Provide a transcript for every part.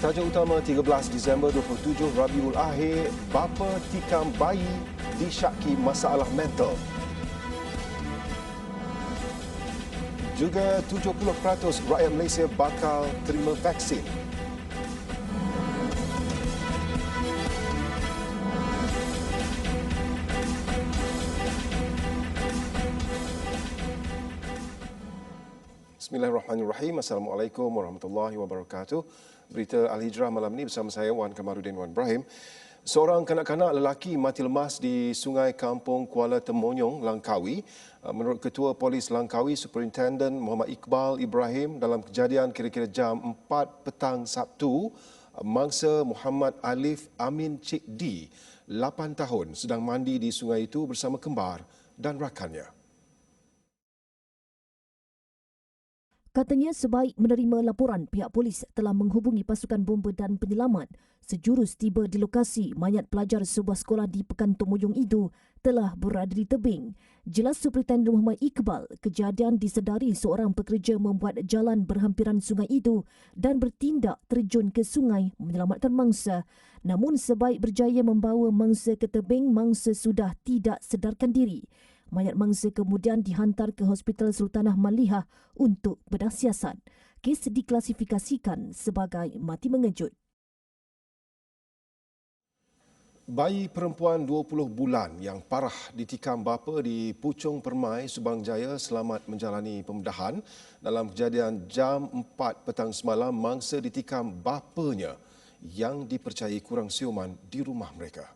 Tajuk utama 13 Disember 27 Rabiul Akhir, bapa tikam bayi disyaki masalah mental. Juga 70% rakyat Malaysia bakal terima vaksin. Bismillahirrahmanirrahim. Assalamualaikum warahmatullahi wabarakatuh. Berita Al-Hijrah malam ini bersama saya Wan Kamaruddin Wan Ibrahim. Seorang kanak-kanak lelaki mati lemas di Sungai Kampung Kuala Temonyong, Langkawi. Menurut Ketua Polis Langkawi, Superintendent Muhammad Iqbal Ibrahim, dalam kejadian kira-kira jam 4 petang Sabtu, mangsa Muhammad Alif Amin Cik D, 8 tahun, sedang mandi di sungai itu bersama kembar dan rakannya. Katanya sebaik menerima laporan, pihak polis telah menghubungi pasukan bomba dan penyelamat. Sejurus tiba di lokasi, mayat pelajar sebuah sekolah di Pekan Temonyong itu telah berada di tebing. Jelas Superintendent Muhammad Iqbal, kejadian disedari seorang pekerja membuat jalan berhampiran sungai itu dan bertindak terjun ke sungai menyelamatkan mangsa. Namun sebaik berjaya membawa mangsa ke tebing, mangsa sudah tidak sedarkan diri. Mayat mangsa kemudian dihantar ke Hospital Sultanah Malihah untuk bedah siasat. Kes diklasifikasikan sebagai mati mengejut. Bayi perempuan 20 bulan yang parah ditikam bapa di Puchong Permai, Subang Jaya selamat menjalani pembedahan. Dalam kejadian jam 4 petang semalam, mangsa ditikam bapanya yang dipercayai kurang siuman di rumah mereka.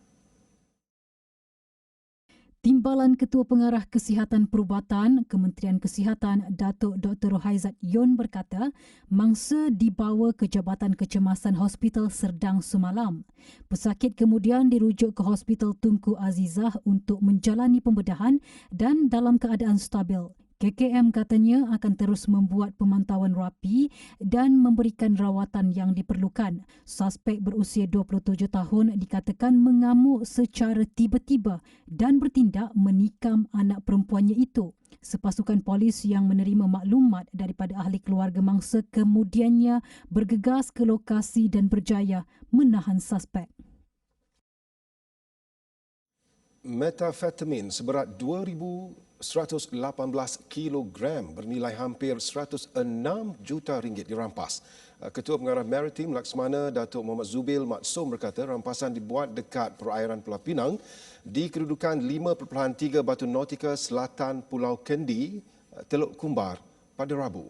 Timbalan Ketua Pengarah Kesihatan Perubatan Kementerian Kesihatan Datuk Dr. Rohaizat Yon berkata, mangsa dibawa ke Jabatan Kecemasan Hospital Serdang semalam. Pesakit kemudian dirujuk ke Hospital Tunku Azizah untuk menjalani pembedahan dan dalam keadaan stabil. KKM katanya akan terus membuat pemantauan rapi dan memberikan rawatan yang diperlukan. Suspek berusia 27 tahun dikatakan mengamuk secara tiba-tiba dan bertindak menikam anak perempuannya itu. Sepasukan polis yang menerima maklumat daripada ahli keluarga mangsa kemudiannya bergegas ke lokasi dan berjaya menahan suspek. Metafetamin seberat 2,118 kilogram bernilai hampir 106 juta ringgit dirampas. Ketua Pengarah Maritim Laksamana Datuk Muhammad Zubil Maksum berkata rampasan dibuat dekat perairan Pulau Pinang di kedudukan 5.3 Batu Nautika selatan Pulau Kendi, Teluk Kumbar pada Rabu.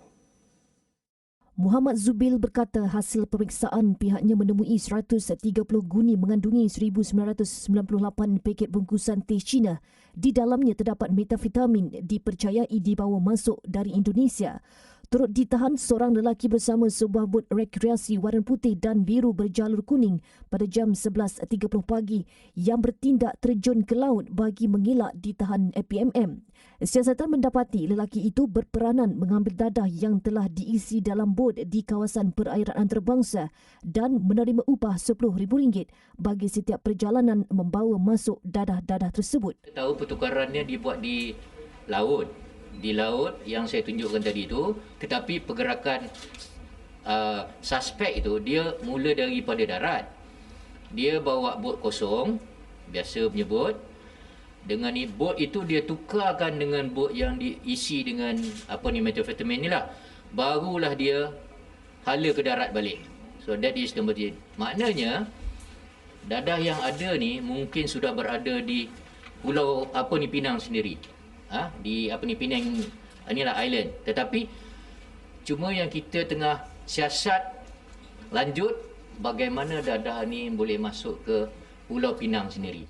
Muhammad Zubil berkata hasil pemeriksaan pihaknya menemui 130 guni mengandungi 1998 paket bungkusan teh Cina. Di dalamnya terdapat metafetamin dipercayai dibawa masuk dari Indonesia. Turut ditahan seorang lelaki bersama sebuah bot rekreasi warna putih dan biru berjalur kuning pada jam 11.30 pagi yang bertindak terjun ke laut bagi mengelak ditahan APMM. Siasatan mendapati lelaki itu berperanan mengambil dadah yang telah diisi dalam bot di kawasan perairan antarabangsa dan menerima upah RM10,000 bagi setiap perjalanan membawa masuk dadah-dadah tersebut. Tahu pertukarannya dibuat di laut yang saya tunjukkan tadi itu, tetapi pergerakan suspek itu dia mula daripada darat. Dia bawa bot kosong, biasa punya bot. Dengan ni bot itu dia tukarkan dengan bot yang diisi dengan metafetamin ni lah. Barulah dia hala ke darat balik. So that is number 3. Maknanya dadah yang ada ni mungkin sudah berada di pulau Pinang sendiri. Di Pinang inilah island. Tetapi cuma yang kita tengah siasat lanjut bagaimana dadah ni boleh masuk ke Pulau Pinang sendiri.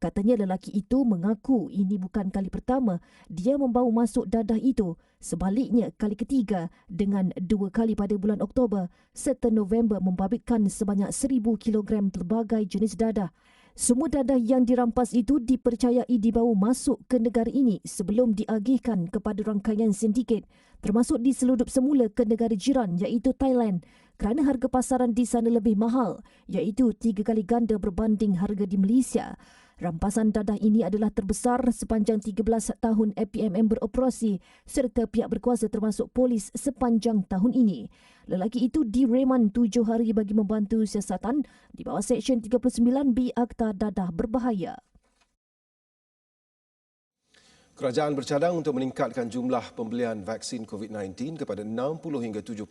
Katanya lelaki itu mengaku ini bukan kali pertama dia membawa masuk dadah itu. Sebaliknya kali ketiga dengan 2 kali pada bulan Oktober serta November membabitkan sebanyak 1,000 kilogram pelbagai jenis dadah. Semua dadah yang dirampas itu dipercayai dibawa masuk ke negara ini sebelum diagihkan kepada rangkaian sindiket, termasuk diseludup semula ke negara jiran iaitu Thailand kerana harga pasaran di sana lebih mahal, iaitu 3 kali ganda berbanding harga di Malaysia. Rampasan dadah ini adalah terbesar sepanjang 13 tahun APMM beroperasi serta pihak berkuasa termasuk polis sepanjang tahun ini. Lelaki itu direman 7 hari bagi membantu siasatan di bawah Seksyen 39B Akta Dadah Berbahaya. Kerajaan bercadang untuk meningkatkan jumlah pembelian vaksin COVID-19 kepada 60 hingga 70%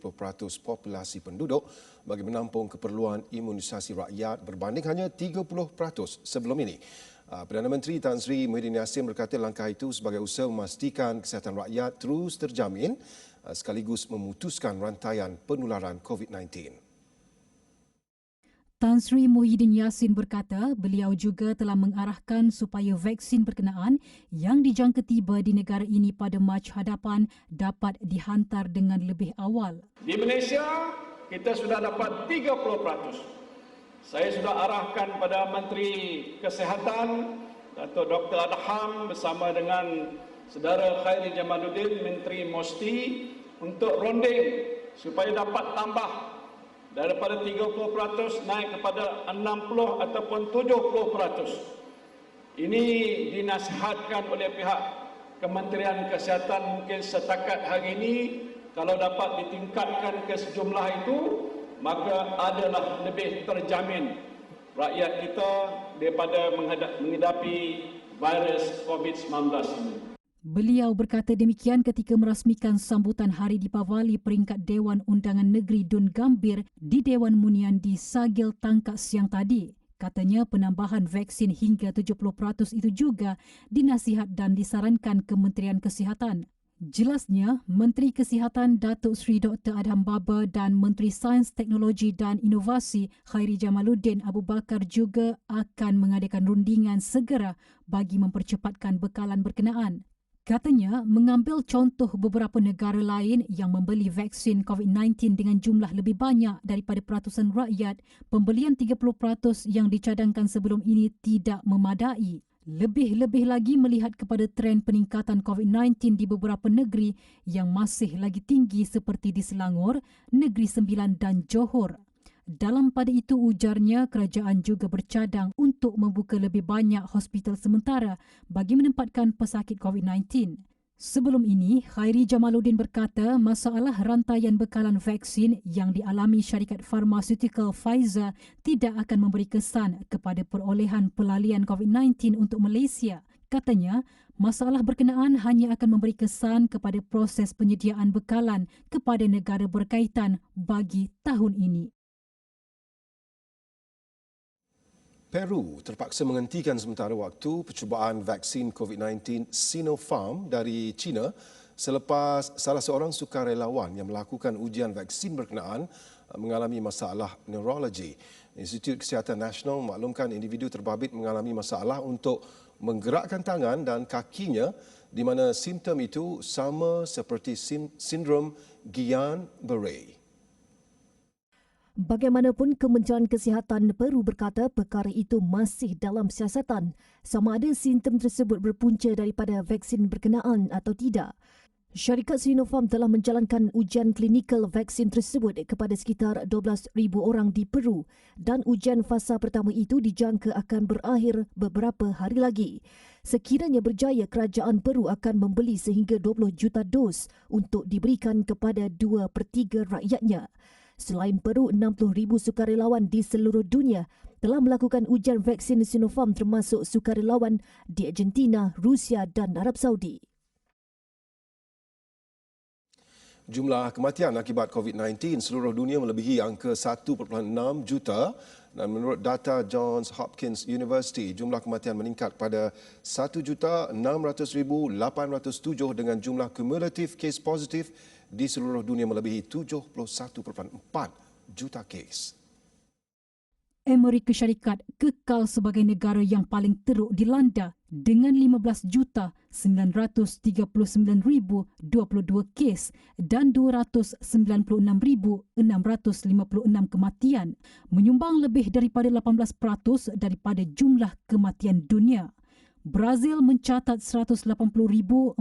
populasi penduduk bagi menampung keperluan imunisasi rakyat berbanding hanya 30% sebelum ini. Perdana Menteri Tan Sri Muhyiddin Yassin berkata langkah itu sebagai usaha memastikan kesihatan rakyat terus terjamin sekaligus memutuskan rantaian penularan COVID-19. Tan Sri Muhyiddin Yassin berkata beliau juga telah mengarahkan supaya vaksin berkenaan yang dijangka tiba di negara ini pada Mac hadapan dapat dihantar dengan lebih awal. Di Malaysia, kita sudah dapat 30%. Saya sudah arahkan pada Menteri Kesihatan, Datuk Dr. Adham bersama dengan Saudara Khairi Jamaluddin, Menteri Mosti untuk ronding supaya dapat tambah daripada 30% naik kepada 60 ataupun 70%. Ini dinasihatkan oleh pihak Kementerian Kesihatan mungkin setakat hari ini kalau dapat ditingkatkan ke sejumlah itu maka adalah lebih terjamin rakyat kita daripada menghadapi virus COVID-19 ini. Beliau berkata demikian ketika merasmikan sambutan Hari Deepavali peringkat Dewan Undangan Negeri Dun Gambir di Dewan Union di Sagil Tangkak siang tadi. Katanya penambahan vaksin hingga 70% itu juga dinasihat dan disarankan Kementerian Kesihatan. Jelasnya, Menteri Kesihatan Datuk Seri Dr. Adham Baba dan Menteri Sains, Teknologi dan Inovasi Khairi Jamaluddin Abu Bakar juga akan mengadakan rundingan segera bagi mempercepatkan bekalan berkenaan. Katanya, mengambil contoh beberapa negara lain yang membeli vaksin COVID-19 dengan jumlah lebih banyak daripada peratusan rakyat, pembelian 30% yang dicadangkan sebelum ini tidak memadai. Lebih-lebih lagi melihat kepada trend peningkatan COVID-19 di beberapa negeri yang masih lagi tinggi seperti di Selangor, Negeri Sembilan dan Johor. Dalam pada itu ujarnya kerajaan juga bercadang untuk membuka lebih banyak hospital sementara bagi menempatkan pesakit COVID-19. Sebelum ini, Khairi Jamaluddin berkata masalah rantaian bekalan vaksin yang dialami syarikat farmaseutical Pfizer tidak akan memberi kesan kepada perolehan pelalian COVID-19 untuk Malaysia. Katanya, masalah berkenaan hanya akan memberi kesan kepada proses penyediaan bekalan kepada negara berkaitan bagi tahun ini. Peru terpaksa menghentikan sementara waktu percubaan vaksin COVID-19 Sinopharm dari China selepas salah seorang sukarelawan yang melakukan ujian vaksin berkenaan mengalami masalah neurologi. Institut Kesihatan Nasional memaklumkan individu terbabit mengalami masalah untuk menggerakkan tangan dan kakinya di mana simptom itu sama seperti sindrom Guillain-Barré. Bagaimanapun, Kementerian Kesihatan Peru berkata perkara itu masih dalam siasatan sama ada simptom tersebut berpunca daripada vaksin berkenaan atau tidak. Syarikat Sinopharm telah menjalankan ujian klinikal vaksin tersebut kepada sekitar 12,000 orang di Peru dan ujian fasa pertama itu dijangka akan berakhir beberapa hari lagi. Sekiranya berjaya, kerajaan Peru akan membeli sehingga 20 juta dos untuk diberikan kepada 2/3 rakyatnya. Selain Peru, 60,000 sukarelawan di seluruh dunia telah melakukan ujian vaksin Sinopharm termasuk sukarelawan di Argentina, Rusia dan Arab Saudi. Jumlah kematian akibat COVID-19 seluruh dunia melebihi angka 1.6 juta dan menurut data Johns Hopkins University, jumlah kematian meningkat pada 1,600,807 dengan jumlah kumulatif kes positif di seluruh dunia melebihi 71.4 juta kes. Amerika Syarikat kekal sebagai negara yang paling teruk dilanda dengan 15,939,022 kes dan 296,656 kematian, menyumbang lebih daripada 18% daripada jumlah kematian dunia. Brazil mencatat 180,437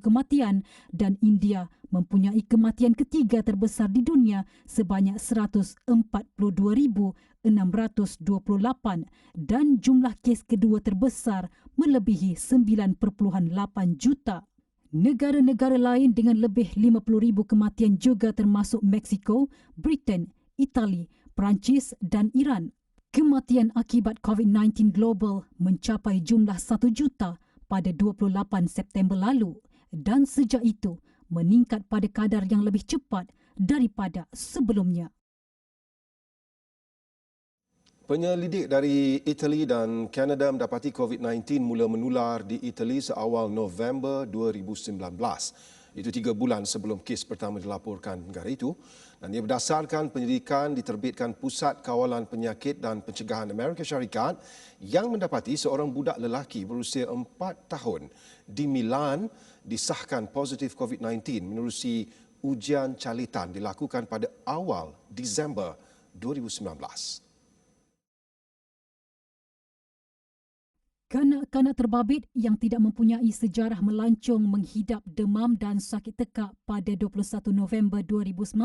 kematian dan India mempunyai kematian ketiga terbesar di dunia sebanyak 142,628 dan jumlah kes kedua terbesar melebihi 9.8 juta. Negara-negara lain dengan lebih 50,000 kematian juga termasuk Mexico, Britain, Itali, Perancis dan Iran. Kematian akibat COVID-19 global mencapai jumlah 1 juta pada 28 September lalu dan sejak itu meningkat pada kadar yang lebih cepat daripada sebelumnya. Penyelidik dari Itali dan Kanada mendapati COVID-19 mula menular di Itali seawal November 2019. Itu 3 bulan sebelum kes pertama dilaporkan negara itu. Dan ia berdasarkan penyelidikan diterbitkan Pusat Kawalan Penyakit dan Pencegahan Amerika Syarikat yang mendapati seorang budak lelaki berusia 4 tahun di Milan disahkan positif COVID-19 menerusi ujian calitan dilakukan pada awal Disember 2019. Kanak-kanak terbabit yang tidak mempunyai sejarah melancong menghidap demam dan sakit tekak pada 21 November 2019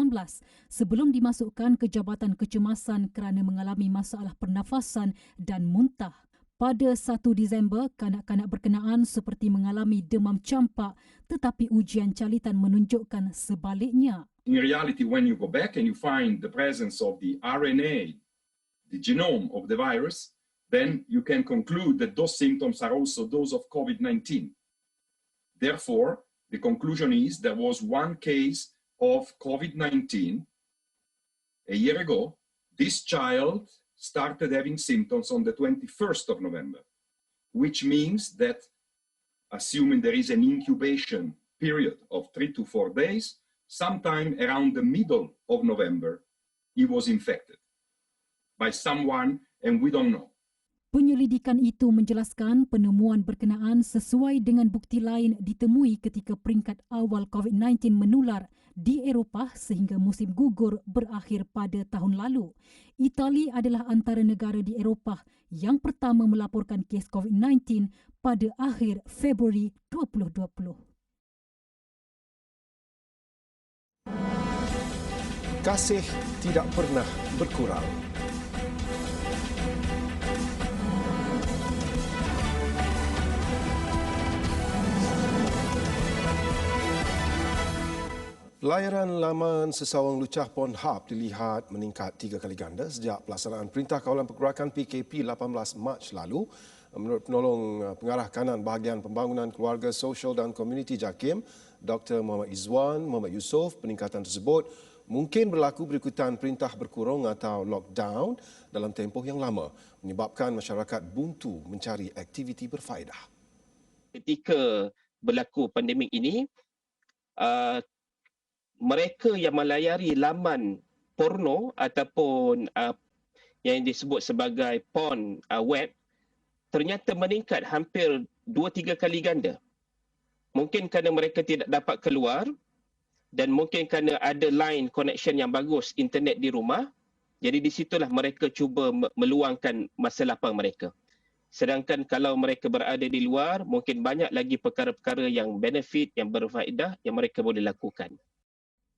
sebelum dimasukkan ke Jabatan Kecemasan kerana mengalami masalah pernafasan dan muntah. Pada 1 Disember, kanak-kanak berkenaan seperti mengalami demam campak tetapi ujian calitan menunjukkan sebaliknya. In reality, when you go back and you find the presence of the RNA, the genome of the virus, then you can conclude that those symptoms are also those of COVID-19. Therefore, the conclusion is there was one case of COVID-19 a year ago. This child started having symptoms on the 21st of November, which means that, assuming there is an incubation period of 3 to 4 days, sometime around the middle of November, he was infected by someone, and we don't know. Penyelidikan itu menjelaskan penemuan berkenaan sesuai dengan bukti lain ditemui ketika peringkat awal COVID-19 menular di Eropah sehingga musim gugur berakhir pada tahun lalu. Itali adalah antara negara di Eropah yang pertama melaporkan kes COVID-19 pada akhir Februari 2020. Kasih tidak pernah berkurang. Pelayaran laman sesawang lucah Pornhub dilihat meningkat 3 kali ganda sejak pelaksanaan Perintah Kawalan Pergerakan PKP 18 Mac lalu. Menurut penolong pengarah kanan bahagian pembangunan keluarga, sosial dan komuniti JAKIM, Dr. Muhammad Izwan Muhammad Yusof, peningkatan tersebut mungkin berlaku berikutan perintah berkurung atau lockdown dalam tempoh yang lama, menyebabkan masyarakat buntu mencari aktiviti berfaedah. Ketika berlaku pandemik ini, mereka yang melayari laman porno ataupun yang disebut sebagai porn web ternyata meningkat hampir 2-3 kali ganda. Mungkin kerana mereka tidak dapat keluar dan mungkin kerana ada line connection yang bagus, internet di rumah. Jadi di situlah mereka cuba meluangkan masa lapang mereka. Sedangkan kalau mereka berada di luar, mungkin banyak lagi perkara-perkara yang benefit, yang berfaedah yang mereka boleh lakukan.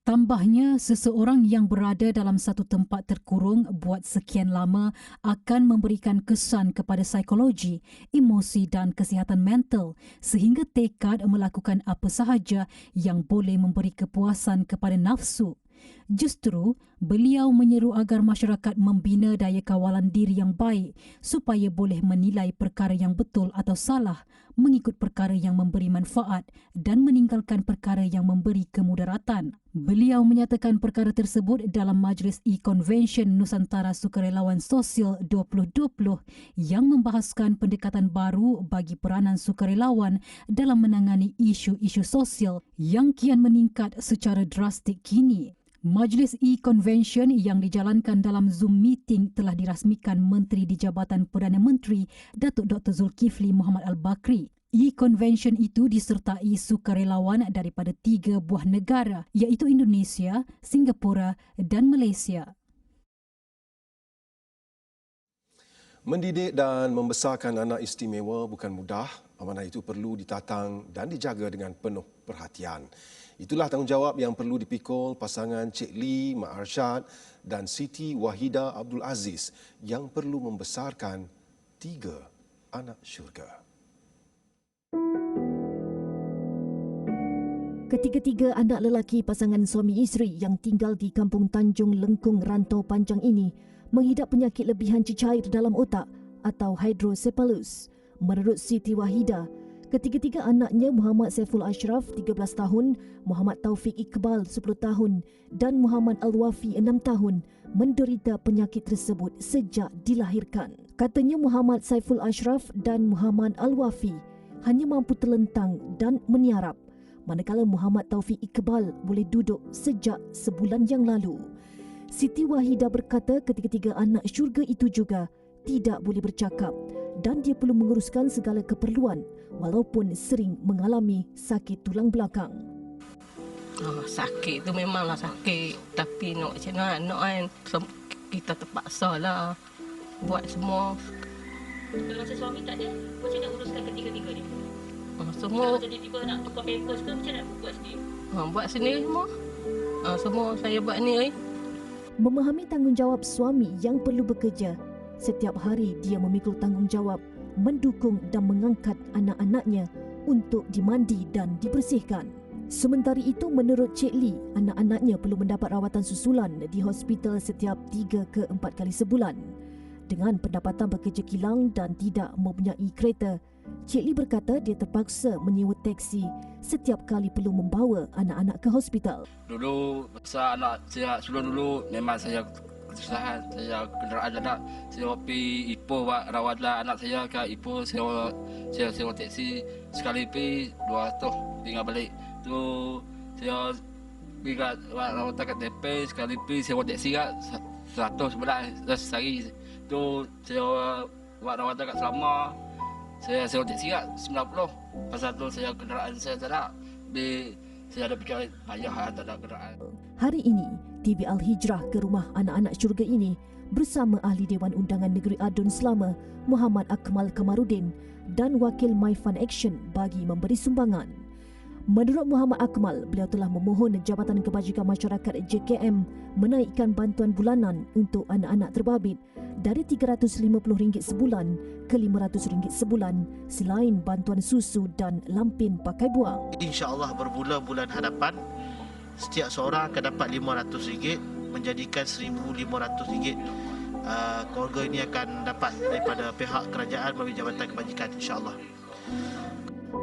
Tambahnya, seseorang yang berada dalam satu tempat terkurung buat sekian lama akan memberikan kesan kepada psikologi, emosi dan kesihatan mental sehingga tekad melakukan apa sahaja yang boleh memberi kepuasan kepada nafsu. Justru, beliau menyeru agar masyarakat membina daya kawalan diri yang baik supaya boleh menilai perkara yang betul atau salah mengikut perkara yang memberi manfaat dan meninggalkan perkara yang memberi kemudaratan. Beliau menyatakan perkara tersebut dalam Majlis E-Convention Nusantara Sukarelawan Sosial 2020 yang membahaskan pendekatan baru bagi peranan sukarelawan dalam menangani isu-isu sosial yang kian meningkat secara drastik kini. Majlis E-Convention yang dijalankan dalam Zoom meeting telah dirasmikan Menteri di Jabatan Perdana Menteri Datuk Dr. Zulkifli Muhammad Al-Bakri. E-Convention itu disertai sukarelawan daripada 3 buah negara iaitu Indonesia, Singapura dan Malaysia. Mendidik dan membesarkan anak istimewa bukan mudah. Amanah itu perlu ditatang dan dijaga dengan penuh perhatian. Itulah tanggungjawab yang perlu dipikul pasangan Cik Lee Mak Arsyad dan Siti Wahida Abdul Aziz yang perlu membesarkan 3 anak syurga. Ketiga-tiga anak lelaki pasangan suami isteri yang tinggal di Kampung Tanjung Lengkung Rantau Panjang ini menghidap penyakit lebihan cecair dalam otak atau hydrocephalus. Menurut Siti Wahida, ketiga-tiga anaknya Muhammad Saiful Ashraf 13 tahun, Muhammad Taufik Iqbal 10 tahun dan Muhammad Al-Wafi 6 tahun menderita penyakit tersebut sejak dilahirkan. Katanya Muhammad Saiful Ashraf dan Muhammad Al-Wafi hanya mampu terlentang dan meniarap, manakala Muhammad Taufik Iqbal boleh duduk sejak sebulan yang lalu. Siti Wahida berkata ketiga-tiga anak syurga itu juga tidak boleh bercakap dan dia perlu menguruskan segala keperluan walaupun sering mengalami sakit tulang belakang. Sakit tu memanglah sakit, tapi nak macam mana kan, kita terpaksa lah buat semua. Kalau masa suami tak ada, macam nak uruskan ketiga-tiga ni? Semua kalau tiba-tiba nak tukar pampers ke, macam nak buat sendiri? Buat sendiri semua. Semua saya buat ni. Memahami tanggungjawab suami yang perlu bekerja, setiap hari dia memikul tanggungjawab mendukung dan mengangkat anak-anaknya untuk dimandi dan dibersihkan. Sementara itu, menurut Cik Lee, anak-anaknya perlu mendapat rawatan susulan di hospital setiap 3 ke 4 kali sebulan. Dengan pendapatan bekerja kilang dan tidak mempunyai kereta, Cik Lee berkata dia terpaksa menyewa teksi setiap kali perlu membawa anak-anak ke hospital. Dulu masa anak saya sebelum dulu memang saya kesusahan, saya kenderaan anak, saya pergi Ipoh buat rawatlah anak saya ke Ipoh, saya sewa teksi sekali pergi 200 tinggal balik. Tu saya pergi kat rawatan kat TP sekali pergi sewa teksi kat 100 sebulan sehari. Tu saya buat rawatan kat Selama. Saya sewa teksi kat 90. Pasal tu saya kenderaan saya tak ada. Saya ada fikir payah tak ada kenderaan. Hari ini, TV Al-Hijrah ke rumah anak-anak syurga ini bersama Ahli Dewan Undangan Negeri Adun Selama, Muhammad Akmal Kamarudin dan Wakil My Fund Action bagi memberi sumbangan. Menurut Muhammad Akmal, beliau telah memohon Jabatan Kebajikan Masyarakat JKM menaikkan bantuan bulanan untuk anak-anak terbabit dari RM350 sebulan ke RM500 sebulan selain bantuan susu dan lampin pakai buang. InsyaAllah bermula bulan hadapan, setiap seorang akan dapat RM500 menjadikan RM1,500 keluarga ini akan dapat daripada pihak kerajaan melalui Jabatan Kebajikan, insyaAllah.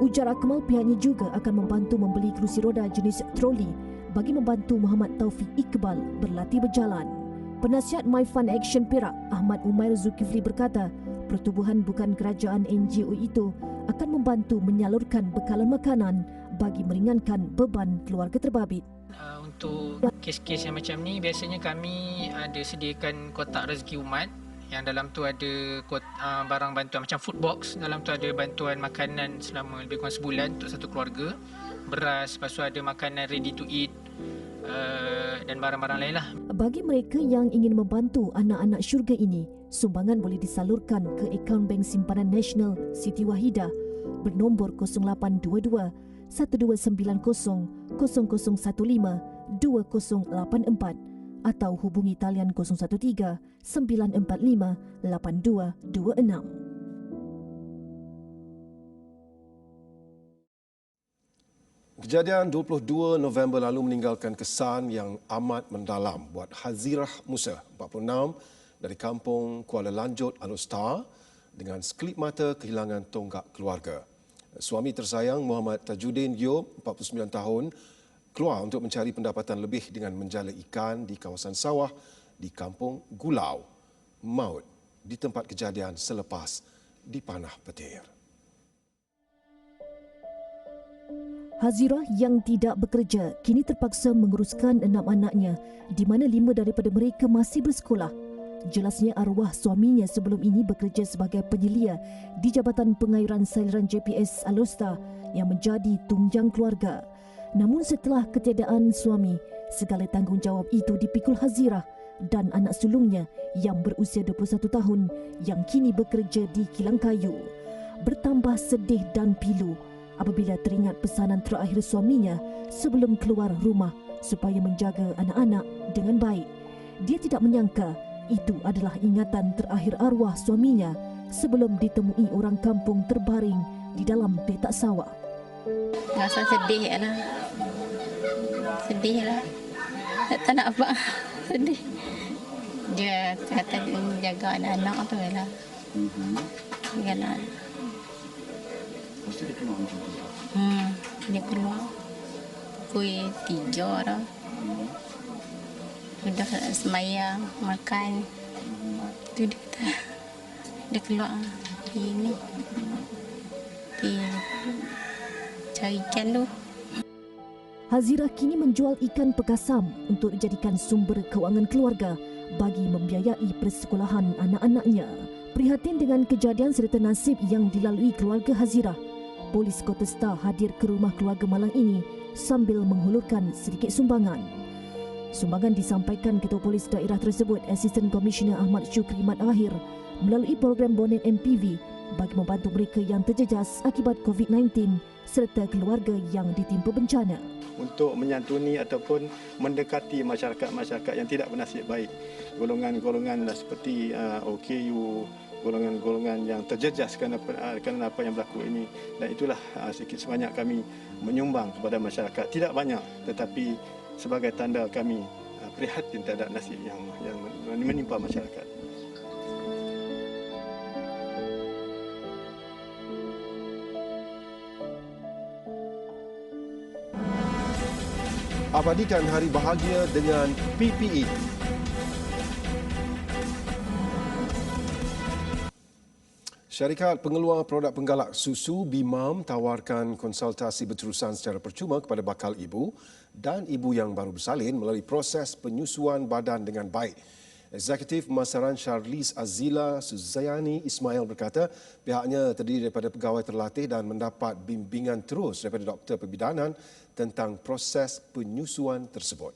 Ujar Akmal, pihaknya juga akan membantu membeli kerusi roda jenis troli bagi membantu Muhammad Taufik Iqbal berlatih berjalan. Penasihat My Fund Action Perak, Ahmad Umair Zulkifli berkata, pertubuhan bukan kerajaan NGO itu akan membantu menyalurkan bekalan makanan bagi meringankan beban keluarga terbabit. Untuk kes-kes yang macam ni, biasanya kami ada sediakan kotak rezeki umat yang dalam tu ada barang bantuan macam food box. Dalam tu ada bantuan makanan selama lebih kurang sebulan untuk satu keluarga, beras, lepas tu ada makanan ready to eat dan barang-barang lain lah. Bagi mereka yang ingin membantu anak-anak syurga ini, sumbangan boleh disalurkan ke akaun Bank Simpanan Nasional Siti Wahida bernombor 0822 1290 0015 2084 atau hubungi talian 013 945 8226. Kejadian 22 November lalu meninggalkan kesan yang amat mendalam buat Hazirah Musa, 46, dari kampung Kuala Lanjut, Alor dengan sekelip mata kehilangan tonggak keluarga. Suami tersayang Muhammad Tajuddin Yop, 49 tahun, keluar untuk mencari pendapatan lebih dengan menjala ikan di kawasan sawah di kampung Gulau. Maut di tempat kejadian selepas dipanah petir. Hazirah yang tidak bekerja kini terpaksa menguruskan 6 anaknya di mana 5 daripada mereka masih bersekolah. Jelasnya arwah suaminya sebelum ini bekerja sebagai penyelia di Jabatan Pengairan Saliran JPS Alor yang menjadi tunjang keluarga. Namun setelah ketiadaan suami, segala tanggungjawab itu dipikul Hazirah dan anak sulungnya yang berusia 21 tahun yang kini bekerja di kilang kayu. Bertambah sedih dan pilu apabila teringat pesanan terakhir suaminya sebelum keluar rumah supaya menjaga anak-anak dengan baik. Dia tidak menyangka itu adalah ingatan terakhir arwah suaminya sebelum ditemui orang kampung terbaring di dalam petak sawah. Rasa sedih lah. Sedih lah. Tak nak apa. Sedih. Dia kata dia jaga anak-anak tu lah. Jaga anak. Pasti dia keluar macam tu. Dia keluar. Pukul 3 dah. Sudah semayang, makan. Tu dia kata. Dia keluar. Ini. Cari ikan tu. Hazirah kini menjual ikan pekasam untuk dijadikan sumber kewangan keluarga bagi membiayai persekolahan anak-anaknya. Prihatin dengan kejadian serta nasib yang dilalui keluarga Hazirah, Polis Kota Star hadir ke rumah keluarga malang ini sambil menghulurkan sedikit sumbangan. Sumbangan disampaikan Ketua Polis daerah tersebut, Asisten Komisioner Ahmad Syukri Mat Akhir, melalui program Bonet MPV bagi membantu mereka yang terjejas akibat COVID-19 serta keluarga yang ditimpa bencana. Untuk menyantuni ataupun mendekati masyarakat-masyarakat yang tidak bernasib baik. Golongan-golongan seperti OKU, golongan-golongan yang terjejas kerana apa yang berlaku ini. Dan itulah sedikit sebanyak kami menyumbang kepada masyarakat. Tidak banyak, tetapi sebagai tanda kami prihatin terhadap nasib yang menimpa masyarakat. Abadikan hari bahagia dengan PPE. Syarikat pengeluar produk penggalak susu BIMAM tawarkan konsultasi berterusan secara percuma kepada bakal ibu dan ibu yang baru bersalin melalui proses penyusuan badan dengan baik. Eksekutif Pemasaran Charlize Azila Suzayani Ismail berkata pihaknya terdiri daripada pegawai terlatih dan mendapat bimbingan terus daripada doktor perbidanan tentang proses penyusuan tersebut.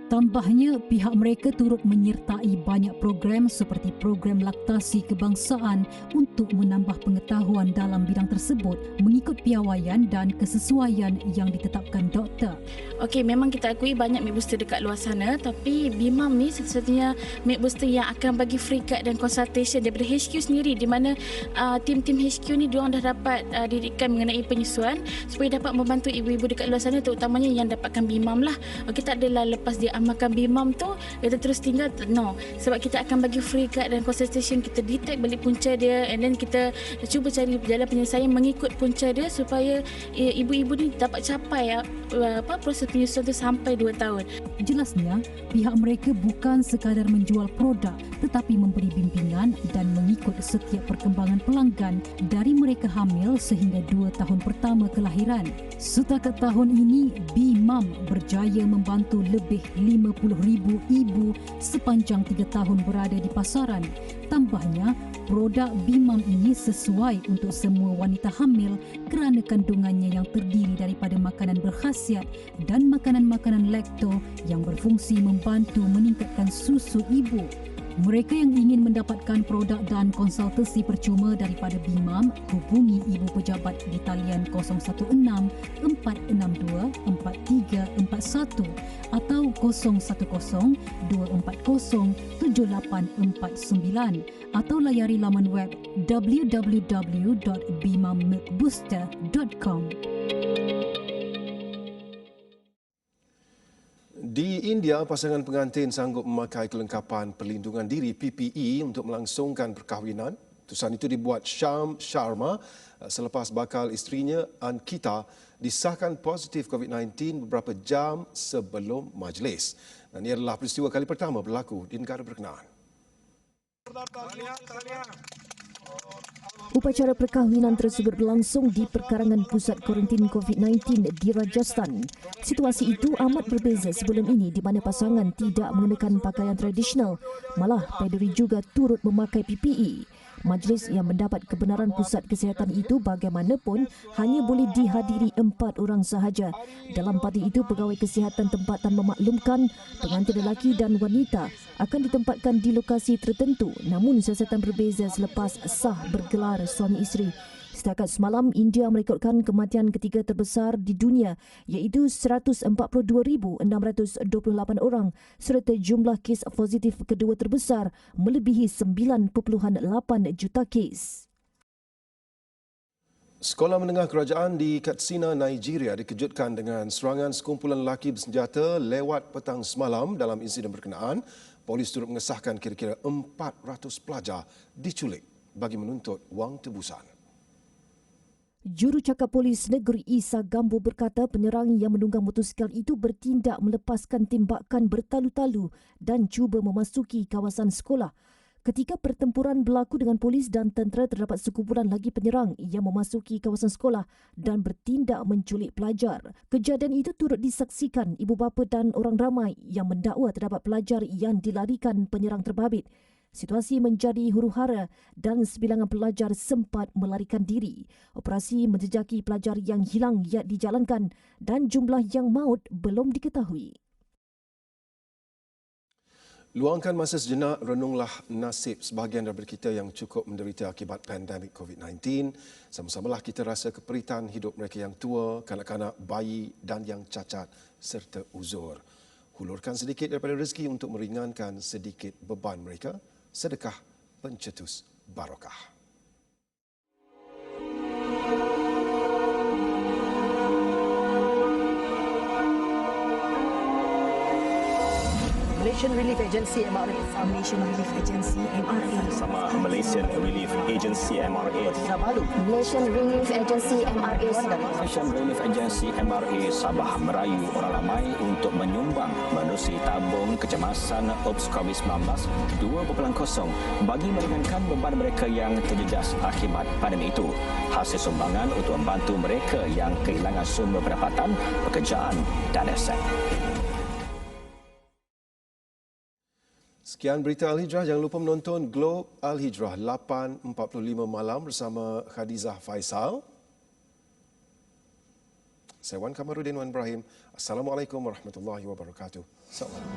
Tambahnya, pihak mereka turut menyertai banyak program seperti program laktasi kebangsaan untuk menambah pengetahuan dalam bidang tersebut mengikut piawaian dan kesesuaian yang ditetapkan doktor. Okey, memang kita akui banyak milk booster dekat luar sana, tapi BIMAM ni satu-satunya milk booster yang akan bagi free guide dan consultation daripada HQ sendiri, di mana tim-tim HQ ni diorang dah dapat didikan mengenai penyusuan supaya dapat membantu ibu-ibu dekat luar sana, terutamanya yang dapatkan BIMAM lah. Okey, tak adalah lepas dia amalkan BIMAM tu kita terus tinggal, no, sebab kita akan bagi free guide dan consultation. Kita detect balik punca dia and then kita cuba cari jalan penyelesaian mengikut punca dia supaya ibu-ibu ni dapat capai proses penyusuan tu sampai 2 tahun. Jelasnya, pihak mereka bukan sekadar menjual produk tetapi memberi bimbingan dan mengikut setiap perkembangan pelanggan dari mereka hamil sehingga 2 tahun pertama kelahiran. Setakat tahun ini, BIMAM berjaya membantu lebih 50,000 ibu sepanjang 3 tahun berada di pasaran. Tambahnya, produk BIMAM ini sesuai untuk semua wanita hamil kerana kandungannya yang terdiri daripada makanan berkhasiat dan makanan-makanan lakto yang berfungsi membantu meningkatkan susu ibu. Mereka yang ingin mendapatkan produk dan konsultasi percuma daripada BIMAM, hubungi Ibu Pejabat di talian 016-462-4341 atau 010-240-7849 atau layari laman web www.bimammilkbooster.com. Di India, pasangan pengantin sanggup memakai kelengkapan perlindungan diri PPE untuk melangsungkan perkahwinan. Keputusan itu dibuat Syam Sharma selepas bakal isterinya Ankita disahkan positif COVID-19 beberapa jam sebelum majlis. Dan ia adalah peristiwa kali pertama berlaku di negara berkenaan. Upacara perkahwinan tersebut berlangsung di perkarangan pusat kuarantin COVID-19 di Rajasthan Situasi itu amat berbeza sebelum ini di mana pasangan tidak mengenakan pakaian tradisional, malah pederi juga turut memakai PPE. Majlis yang mendapat kebenaran pusat kesihatan itu bagaimanapun hanya boleh dihadiri 4 orang sahaja. Dalam parti itu, pegawai kesihatan tempatan memaklumkan pengantin lelaki dan wanita akan ditempatkan di lokasi tertentu, namun siasatan berbeza selepas sah bergelar suami isteri. Setakat semalam, India merekodkan kematian ketiga terbesar di dunia iaitu 142,628 orang serta jumlah kes positif kedua terbesar melebihi 9.8 juta kes. Sekolah menengah kerajaan di Katsina, Nigeria dikejutkan dengan serangan sekumpulan lelaki bersenjata lewat petang semalam. Dalam insiden berkenaan, polis turut mengesahkan kira-kira 400 pelajar diculik bagi menuntut wang tebusan. Jurucakap Polis Negeri Isa Gambo berkata penyerang yang menunggang motosikal itu bertindak melepaskan tembakan bertalu-talu dan cuba memasuki kawasan sekolah. Ketika pertempuran berlaku dengan polis dan tentera, terdapat sekumpulan lagi penyerang yang memasuki kawasan sekolah dan bertindak menculik pelajar. Kejadian itu turut disaksikan ibu bapa dan orang ramai yang mendakwa terdapat pelajar yang dilarikan penyerang terbabit. Situasi menjadi huru-hara dan sebilangan pelajar sempat melarikan diri. Operasi menjejaki pelajar yang hilang yang dijalankan dan jumlah yang maut belum diketahui. Luangkan masa sejenak, renunglah nasib sebahagian daripada kita yang cukup menderita akibat pandemik COVID-19. Sama-samalah kita rasa keperitan hidup mereka yang tua, kanak-kanak, bayi dan yang cacat serta uzur. Hulurkan sedikit daripada rezeki untuk meringankan sedikit beban mereka. Sedekah pencetus barakah. Malaysian Relief Agency MRA. Malaysian Relief Agency MRA. Sama Malaysian Relief Agency MRA. Kinabalu. Malaysian Relief Agency MRA. Malaysian Relief Agency MRA Sabah merayu orang ramai untuk menyumbang menerusi tabung kecemasan OPS COVID-19 2.0 bagi meringankan beban mereka yang terjejas akibat pandemik itu. Hasil sumbangan untuk membantu mereka yang kehilangan sumber pendapatan, pekerjaan dan aset. Sekian berita Al-Hijrah. Jangan lupa menonton Globe Al-Hijrah 8.45 malam bersama Khadizah Faisal. Saya Wan Kamarudin Wan Ibrahim. Assalamualaikum warahmatullahi wabarakatuh. Assalamualaikum.